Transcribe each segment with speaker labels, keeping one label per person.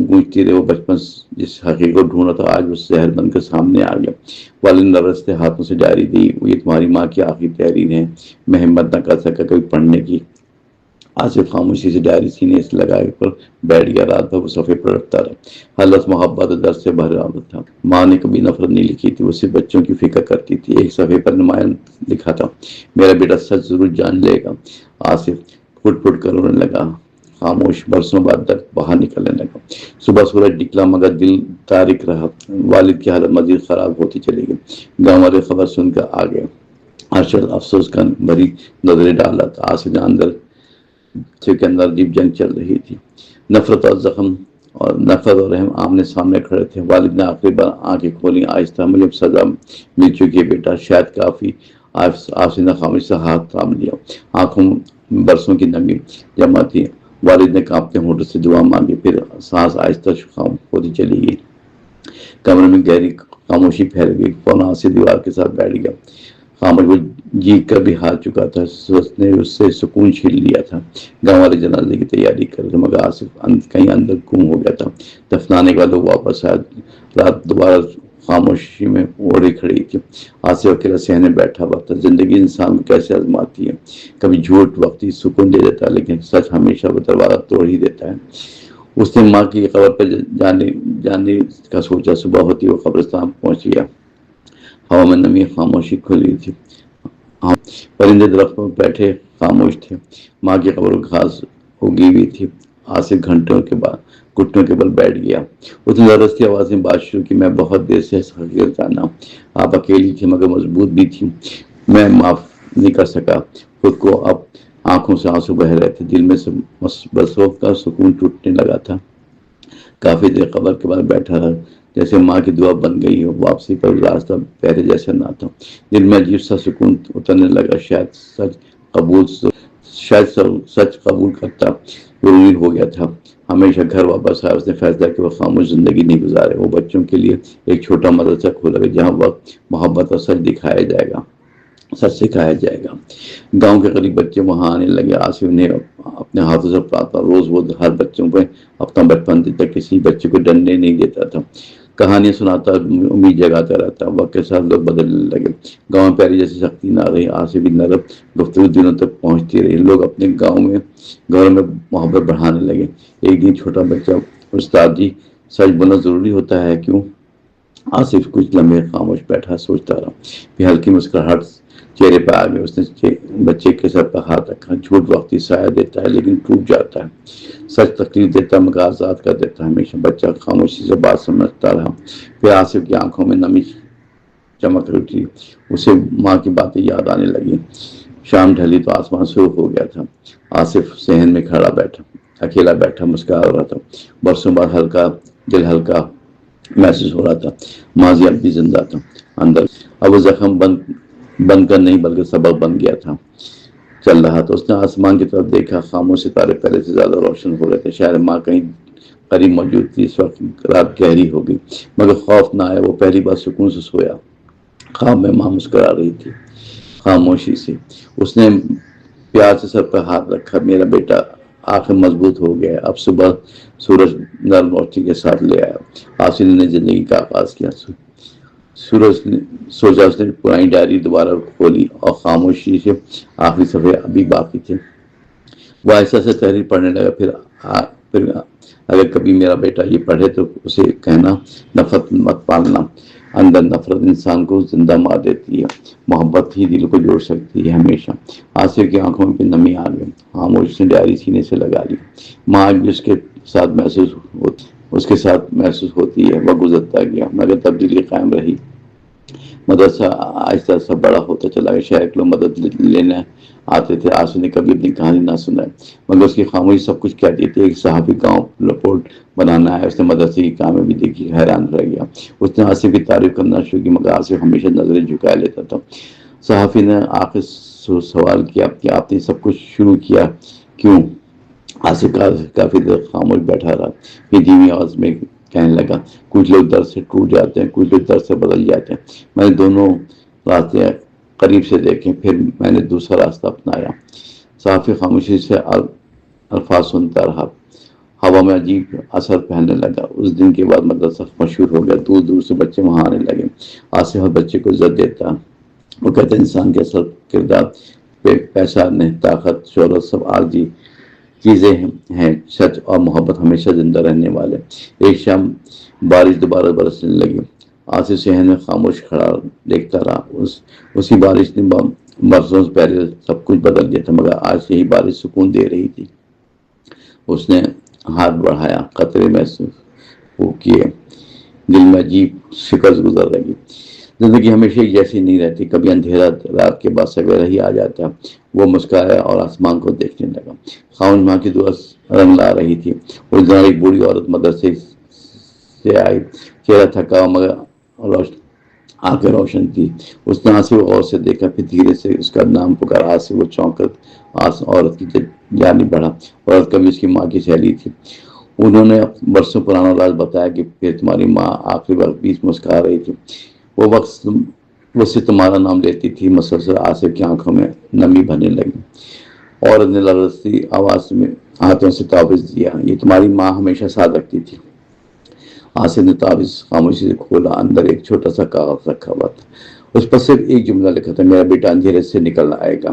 Speaker 1: گونجتی رہے، وہ بچپن جس حقیقت کو ڈھونڈا تھا آج اس زہر بن کر سامنے آ گیا۔ والد نے رستے ہاتھوں سے ڈائری دی، یہ تمہاری ماں کی آخری تحریر ہے، میں ہمت نہ کر سکا کبھی پڑھنے کی۔ آصف خاموشی سے ڈائری سینے سے لگائے پر بیٹھ گیا، رات بھر وہ صفحے پلٹتا رہا، ہر لفظ محبت اور درد سے بھرا تھا۔ ماں نے کبھی نفرت نہیں لکھی تھی، وہ صرف بچوں کی فکر کرتی تھی۔ ایک صفحے پر نمایاں لکھا تھا، میرا بیٹا سچ ضرور جان لے گا۔ آصف پھٹ پھٹ کر رونے لگا، خاموش۔ برسوں بعد درد باہر نکلنے لگا۔ صبح سورج نکلا مگر دل تارک رہا۔ والد کی حالت مزید خراب ہوتی چلی گئی۔ گاؤں والے خبر سن کر آ گئے۔ ہر شخص افسوس کا بھری نظریں ڈال رہا تھا۔ آصف کے اندر عجیب جنگ چل رہی تھی۔ نفرت اور زخم اور نفرت اور رحم آمنے سامنے کھڑے تھے۔ والد نے آخری بار آنکھیں کھولی، آہستہ، مجھے سزا مل چکی ہے بیٹا، شاید کافی۔ آصف نے خاموشی سے ہاتھ تھام لیا، آنکھوں برسوں کی نمی جمع تھی۔ والد نے کانپتے ہونٹوں سے دعا مانگی، پھر سانس آہستہ خام ہوتی چلی گئی۔ کمرے میں گہری خاموشی پھیل گئی۔ فوراً آصف دیوار کے ساتھ بیٹھ گیا، خاموش۔ وہ جیت کر بھی ہار چکا تھا، اس نے اس سے سکون چھین لیا تھا۔ گاؤں والے جنازے کی تیاری کر رہے تھے مگر آصف کہیں اندر گم ہو گیا تھا۔ دفنانے کے بعد لوگ واپس آئے، رات دوبارہ خاموشی میں اوڑی کھڑی تھی۔ آصف اکیلا صحن بیٹھا ہوا تھا۔ زندگی انسان کو کیسے آزماتی ہے، کبھی جھوٹ وقتی سکون دے دیتا ہے لیکن سچ ہمیشہ وہ دروازہ توڑ ہی دیتا ہے۔ اس نے ماں کی قبر پر جانے کا سوچا۔ صبح ہوتی وہ قبرستان پہنچ گیا، ہوا میں نمی، خاموشی کھلی تھی، پرندے درخت پر بیٹھے خاموش تھے، ماں کی قبر گھاس اگی ہوئی تھی۔ آصف گھنٹوں کے بعد گھٹنوں کے بل بیٹھ گیا۔ اس نے زبردستی آواز میں بات شروع کی، میں بہت دیر سے حقیقت جانا، آپ اکیلی تھی مگر مضبوط بھی تھی، میں معاف نہیں کر سکا خود کو۔ اب آنکھوں سے آنسو بہہ رہے تھے، دل میں سے بسوں کا سکون ٹوٹنے لگا تھا۔ کافی دیر قبر کے بعد بیٹھا رہا، جیسے ماں کی دعا بن گئی ہو۔ واپسی پر راستہ پہلے جیسا نہ تھا، دل میں عجیب سا سکون اترنے لگا۔ سچ قبول کرتا ضروری ہو گیا تھا۔ ہمیشہ گھر واپس آیا، اس نے فیصلہ کہ وہ خاموش زندگی نہیں گزارے، وہ بچوں کے لیے ایک چھوٹا مدرسہ کھولا گا جہاں وقت، محبت اور سچ سکھایا جائے گا۔ گاؤں کے قریب بچے وہاں آنے لگے، آصف نے اپنے ہاتھوں سے پڑھاتا، روز وہ ہر بچوں پہ اپنا بچپن دیتا، کسی بچے کو ڈرنے نہیں دیتا تھا، کہانیاں سناتا، امید جگاتا رہتا۔ وقت کے ساتھ لوگ بدلنے لگے، گاؤں میں پہلے جیسی سختی نہ رہی، آصف بھی نرم گفتگو دنوں تک پہنچتی رہی، لوگ اپنے گھروں میں محبت بڑھانے لگے۔ ایک دن چھوٹا بچہ، استاد جی سچ بولنا ضروری ہوتا ہے کیوں؟ آصف کچھ لمحے خاموش بیٹھا، سوچتا رہا، پھر ہلکی مسکراہٹ چہرے پہ آ گئی۔ اس نے بچے کے سر پر ہاتھ رکھا، جھوٹ وقتی سایہ دیتا ہے لیکن ٹوٹ جاتا ہے، سچ تکلیف دیتا ہے مگر آزاد کر دیتا ہے ہمیشہ۔ بچہ خاموشی سے بات سمجھتا رہا، پھر آصف کی آنکھوں میں نمی چمک اٹھی، اسے ماں کی باتیں یاد آنے لگی۔ شام ڈھلی تو آسمان سرخ ہو گیا تھا۔ آصف صحن میں اکیلا بیٹھا مسکرا رہا تھا۔ برسوں بعد دل ہلکا محسوس ہو رہا تھا، ماضی اب بھی زندہ تھا اندر، اب وہ زخم بن کر نہیں بلکہ سبق بن گیا تھا، چل رہا تھا۔ اس نے آسمان کی طرف دیکھا، خاموش ستارے پہلے سے زیادہ روشن ہو رہے تھے، شاید ماں کہیں قریب موجود تھی۔ اس وقت رات گہری ہو گئی مگر خوف نہ آیا، وہ پہلی بار سکون سے سویا۔ خواب میں ماں مسکرا رہی تھی خاموشی سے، اس نے پیار سے سر پر ہاتھ رکھا، میرا بیٹا آخر مضبوط ہو گیا، اب صبح سورج نرم روشنی کے ساتھ لے آیا۔ آصف نے زندگی کا آغاز کیا، سوچا۔ اس نے پرانی ڈائری دوبارہ کھولی اور خاموشی سے آخری صفحے ابھی باقی تھے، وہ ایسا سے تحریر پڑھنے لگا۔ پھر اگر کبھی میرا بیٹا یہ پڑھے تو اسے کہنا، نفرت مت پالنا، اندر نفرت انسان کو زندہ مار دیتی ہے، محبت ہی دل کو جوڑ سکتی ہے ہمیشہ۔ آصف کی آنکھوں میں نمی آ گئی، خاموش نے ڈائری سینے سے لگا لی۔ ماں بھی اس کے ساتھ محسوس ہوتی ہے، وہ گزرتا گیا مگر تبدیلی قائم رہی۔ مدرسہ آہستہ آہستہ بڑا ہوتا چلا گیا، شہر کے لوگ مدد لینے آتے تھے۔ آصف نے کبھی اپنی کہانی نہ سنائی مگر اس کی خاموشی سب کچھ کہتی تھی۔ ایک صحافی گاؤں رپورٹ بنانا ہے، اس نے مدرسے کی کامیابی دیکھی، حیران رہ گیا۔ اس نے آصف کی تعریف کرنا شروع کی مگر آصف ہمیشہ نظریں جھکائے لیتا تھا۔ صحافی نے آخر سوال کیا کہ آپ نے سب کچھ شروع کیا کیوں؟ آصف کافی دیر خاموش بیٹھا رہا، پھر دھیمی آواز میں کہنے لگا، کچھ لوگ درد سے ٹوٹ جاتے ہیں، کچھ لوگ درد سے بدل جاتے ہیں، میں نے دونوں راستے قریب سے دیکھیں، پھر میں نے دوسرا راستہ اپنایا۔ صحافی خاموشی سے الفاظ سنتا رہا، ہوا میں عجیب اثر پھیلنے لگا۔ اس دن کے بعد مدرسہ مشہور ہو گیا، دور دور سے بچے وہاں آنے لگے۔ آصف ہر بچے کو عزت دیتا، وہ کہتے انسان کے اصل کردار پیسہ نہیں، طاقت، شہرت سب عارضی چیزیں ہیں، سچ اور محبت ہمیشہ زندہ رہنے والے۔ ایک شام بارش دوبارہ برسنے لگی۔ آصف صحن میں خاموش کھڑا دیکھتا رہا۔ اسی بارش نے برسوں سے پہلے سب کچھ بدل دیا تھا، مگر آج یہی بارش سکون دے رہی تھی۔ اس نے ہاتھ بڑھایا، قطرے محسوس کیے، دل میں عجیب شکست گزر لگی۔ زندگی ہمیشہ ایک جیسی نہیں رہتی، کبھی اندھیرا رات کے بعد سویرا ہی آ جاتا۔ وہ مسکرایا اور آسمان کو دیکھنے لگا۔ خاموش ماں کی دعا رنگ لا رہی تھی۔ اس دن ایک بوڑھی عورت مدرسے سے آئی، چہرہ تھکا مگر آنکھیں روشن تھی۔ اس نے آصف غور سے دیکھا، پھر دھیرے سے اس کا نام پکارا۔ آصف وہ چونک کر عورت کی جانب بڑھا۔ عورت کبھی اس کی ماں کی سہیلی تھی۔ انہوں نے برسوں پرانا راز بتایا کہ پھر تمہاری ماں آخری وقت بیچ مسکرا رہی تھی، وہ سے تمہارا نام لیتی تھی۔ مسلسل آصف کی آنکھوں میں نمی بھرنے لگی۔ عورت نے لرزتی آواز میں ہاتھوں سے تعویذ دیا، یہ تمہاری ماں ہمیشہ ساتھ رکھتی تھی۔ آصف نے تعویذ خاموشی سے کھولا، اندر ایک چھوٹا سا کاغذ رکھا ہوا تھا۔ اس پر صرف ایک جملہ لکھا تھا، میرا بیٹا اندھیرے سے نکل آئے گا۔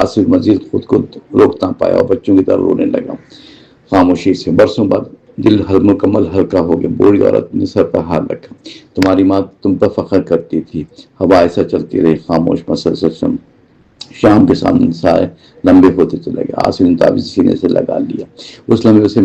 Speaker 1: آصف مزید خود کو روک نہ پایا اور بچوں کی طرح رونے لگا۔ خاموشی سے برسوں بعد دل مکمل ہلکا ہو گیا۔ بوڑھی عورت نے سر پر ہاتھ رکھا، تمہاری ماں تم پر فخر کرتی تھی۔ ہوا ایسا چلتی رہی، خاموش مسلسل۔ شام کے سامنے سائے لمبے ہوتے چلے گئے۔ آصف نے تعویذ سینے سے لگا لیا۔ اس لمحے اسے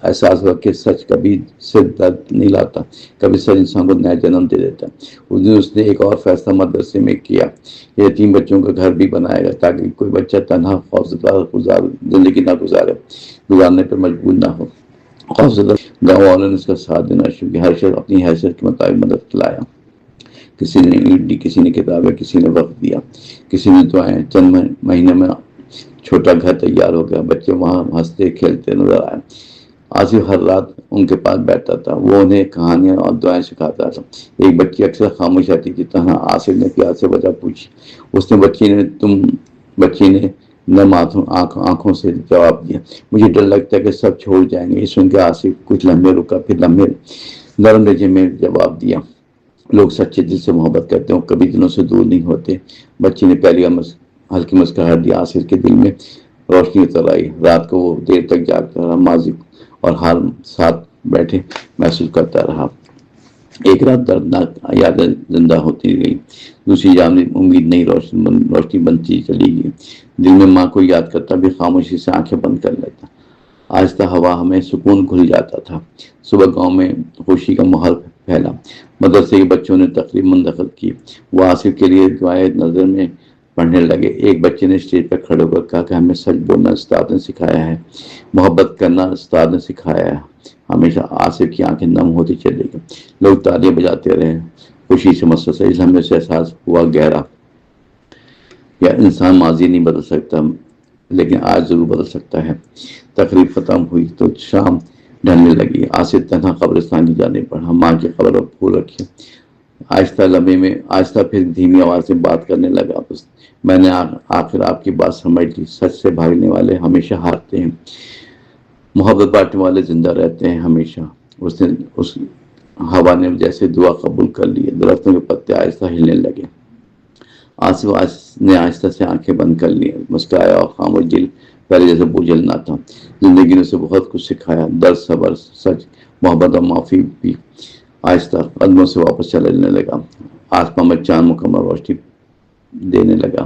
Speaker 1: احساس ہوا کہ سچ کبھی سے درد نہیں لاتا، کبھی سچ انسان کو نیا جنم دے دیتا۔ اس دن اس نے ایک اور فیصلہ مدرسے میں کیا، یتیم بچوں کا گھر بھی بنائے گا تاکہ کوئی بچہ تنہا خوفزدہ زندگی نہ گزارنے پر مجبور نہ ہو۔ خوفزدہ گاؤں والوں نے اس کا ساتھ دینا شروع کیا، ہر شخص اپنی حیثیت کے مطابق مدد لایا۔ کسی نے اینٹ دی، کسی نے کتابیں، کسی نے وقت دیا، کسی نے دعائیں۔ چند مہینے میں چھوٹا گھر تیار ہو گیا، بچے وہاں ہنستے کھیلتے نظر آئے۔ آصف ہر رات ان کے پاس بیٹھتا تھا، وہ انہیں کہانیاں اور دعائیں سکھاتا تھا۔ ایک بچی اکثر خاموش رہتی تھی، تنہا۔ آصف نے پیار سے وجہ پوچھی، اس نے بچی نے نم آنکھوں سے جواب دیا، مجھے ڈر لگتا ہے کہ سب چھوڑ جائیں گے۔ یہ سن کے آصف کچھ لمحے رکا، پھر نرم لہجے میں جواب دیا، لوگ سچے دل سے محبت کرتے ہیں، کبھی دلوں سے دور نہیں ہوتے۔ بچی نے پہلی ہلکی مسکراہٹ دی، آصف کے دل میں روشنی اتر آئی۔ رات کو وہ دیر تک جاگتا رہا، ماضی اور حال ساتھ بیٹھے محسوس کرتا رہا۔ ایک رات دردناک یادیں زندہ ہوتی گئی، دوسری جانب امید نئی روشنی بنتی چلی گئی۔ دل میں ماں کو یاد کرتا بھی خاموشی سے آنکھیں بند کر لیتا۔ آہستہ ہوا ہمیں سکون کھل جاتا تھا۔ صبح گاؤں میں خوشی کا ماحول پھیلا، مدرسے کے بچوں نے تقریب منعقد کی، وہ آصف کے لیے دعائیں نظر میں پڑھنے لگے۔ ایک بچے نے اسٹیج پر کھڑے ہو کر کہا کہ ہمیں سچ بولنا استاد نے سکھایا ہے، محبت کرنا استاد نے سکھایا ہے۔ ہمیشہ آصف کی آنکھیں نم ہوتی چلی گئی۔ لوگ تالیاں بجاتے رہے، خوشی سے مسلسل۔ اس لمحے سے احساس ہوا گہرا، یا انسان ماضی نہیں بدل سکتا لیکن آج ضرور بدل سکتا ہے۔ تقریب ختم ہوئی تو شام ڈھلنے لگی۔ آصف تنہا قبرستان کی جانب بڑھا، ماں کی قبر پر پھول رکھے، آہستہ پھر دھیمی آواز سے بات کرنے لگا، میں نے آخر آپ کی بات سمجھ لی، سچ سے بھاگنے والے ہمیشہ ہارتے ہیں، محبت بانٹنے والے زندہ رہتے ہیں ہمیشہ۔ اس ہوا نے جیسے دعا قبول کر لی، درختوں کے پتے آہستہ ہلنے لگے۔ آصف نے آہستہ سے آنکھیں بند کر لی، مسکرایا اور خاموش دل پہلے جیسے بوجھل نہ تھا۔ زندگی نے اسے بہت کچھ سکھایا، درد، صبر، سچ، محبت اور معافی بھی۔ آہستہ قدموں سے واپس چلنے لگا، آسمان میں چاند مکمل روشنی دینے لگا۔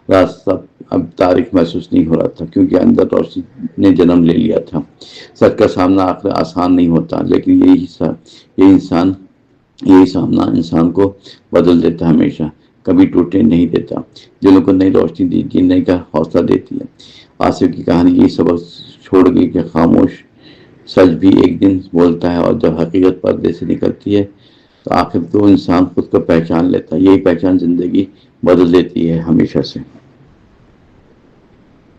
Speaker 1: راستہ اب تاریخ محسوس نہیں ہو رہا تھا کیونکہ اندر روشنی نے جنم لے لیا تھا۔ سچ کا سامنا آخر آسان نہیں ہوتا، لیکن یہی سامنا انسان کو بدل دیتا ہے، ہمیشہ کبھی ٹوٹنے نہیں دیتا، دلوں کو نئی روشنی جینے کا حوصلہ دیتی ہے۔ آصف کی کہانی یہی سبق چھوڑ گئی کہ خاموش سچ بھی ایک دن بولتا ہے، اور جب حقیقت پردے سے نکلتی ہے تو آخر تو انسان خود کو پہچان لیتا ہے۔ یہی پہچان زندگی بدل دیتی ہے ہمیشہ سے۔